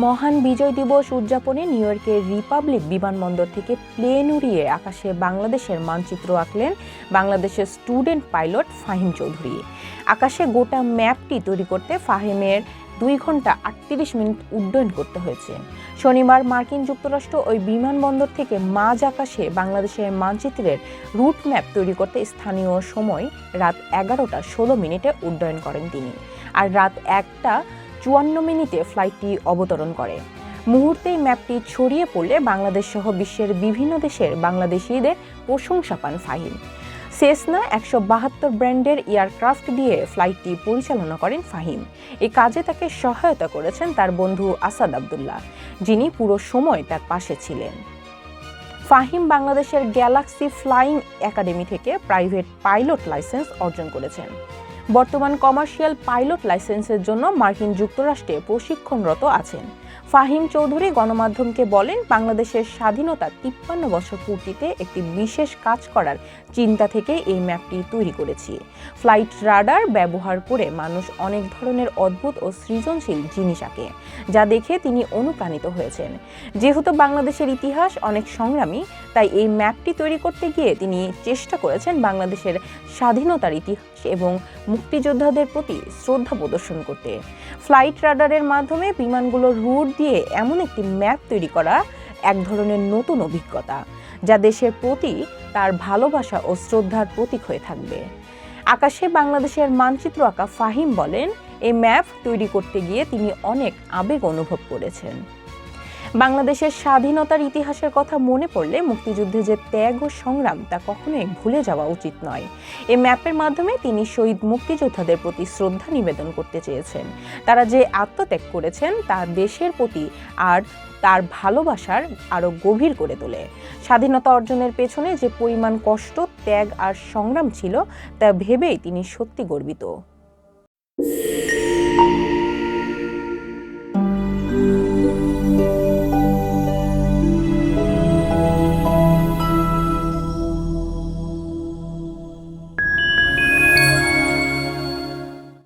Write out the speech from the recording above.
মহান বিজয় দিবস উদযাপনে নিউ ইয়র্কের রিপাবলিক বিমানবন্দর থেকে প্লেন উড়িয়ে আকাশে বাংলাদেশের মানচিত্র আঁকলেন বাংলাদেশের স্টুডেন্ট পাইলট ফাহিম চৌধুরী। আকাশে গোটা ম্যাপটি তৈরি করতে ফাহিমের 2 ঘন্টা 38 মিনিট উড্ডয়ন করতে হয়েছে। শনিবার মার্কিন যুক্তরাষ্ট্র ওই বিমানবন্দর থেকে মাঝ আকাশে বাংলাদেশের মানচিত্রের রুট ম্যাপ তৈরি করতে স্থানীয় সময় রাত 11টা 16 মিনিটে উড্ডয়ন করেন তিনি, আর রাত 1টা 54 মিনিটে ফ্লাইটটি অবতরণ করে। মুহূর্তেই ম্যাপটি ছড়িয়ে পড়লে বাংলাদেশ সহ বিশ্বের বিভিন্ন দেশের বাংলাদেশিদের প্রশংসা পান ফাহিম। সেসনা 172 ব্র্যান্ডের এয়ারক্রাফট দিয়ে ফ্লাইটটি পরিচালনা করেন ফাহিম। এই কাজে তাকে সহায়তা করেছেন তার বন্ধু আসাদ আব্দুল্লাহ, যিনি পুরো সময় তার পাশে ছিলেন। ফাহিম বাংলাদেশের গ্যালাক্সি ফ্লাইং একাডেমি থেকে প্রাইভেট পাইলট লাইসেন্স অর্জন করেছেন। বর্তমান কমার্শিয়াল পাইলট লাইসেন্সের জন্য মার্কিন যুক্তরাষ্ট্রে প্রশিক্ষণরত আছেন। ফাহিম চৌধুরী গণমাধ্যমকে বলেন, বাংলাদেশের স্বাধীনতা 53 বছর পূর্তিতে একটি বিশেষ কাজ করার চিন্তা থেকে এই ম্যাপটি তৈরি করেছি। ফ্লাইট রাডার ব্যবহার করে মানুষ অনেক ধরনের অদ্ভুত ও সৃজনশীল জিনিস আঁকে, যা দেখে তিনি অনুপ্রাণিত হয়েছেন। যেহেতু বাংলাদেশের ইতিহাস অনেক সংগ্রামী, তাই এই ম্যাপটি তৈরি করতে গিয়ে তিনি চেষ্টা করেছেন বাংলাদেশের স্বাধীনতার ইতিহাস এবং মুক্তিযোদ্ধাদের প্রতি শ্রদ্ধা প্রদর্শন করতে। ফ্লাইট রাডারের মাধ্যমে বিমানগুলোর রুট দিয়ে এমন একটি ম্যাপ তৈরি করা এক ধরনের নতুন অভিজ্ঞতা, যা দেশের প্রতি তার ভালোবাসা ও শ্রদ্ধার প্রতীক হয়ে থাকবে। আকাশে বাংলাদেশের মানচিত্র আঁকা ফাহিম বলেন, এই ম্যাপ তৈরি করতে গিয়ে তিনি অনেক আবেগ অনুভব করেছেন। বাংলাদেশের স্বাধীনতার ইতিহাসের কথা মনে পড়লে মুক্তিযুদ্ধে যে ত্যাগ ও সংগ্রাম তা কখনোই ভুলে যাওয়া উচিত নয়। এই ম্যাপের মাধ্যমে তিনি শহীদ মুক্তিযোদ্ধাদের প্রতি শ্রদ্ধা নিবেদন করতে চেয়েছেন। তারা যে আত্মত্যাগ করেছেন তা দেশের প্রতি আর তার ভালোবাসার আরও গভীর করে তোলে। স্বাধীনতা অর্জনের পেছনে যে পরিমাণ কষ্ট, ত্যাগ আর সংগ্রাম ছিল তা ভেবেই তিনি সত্যি গর্বিত।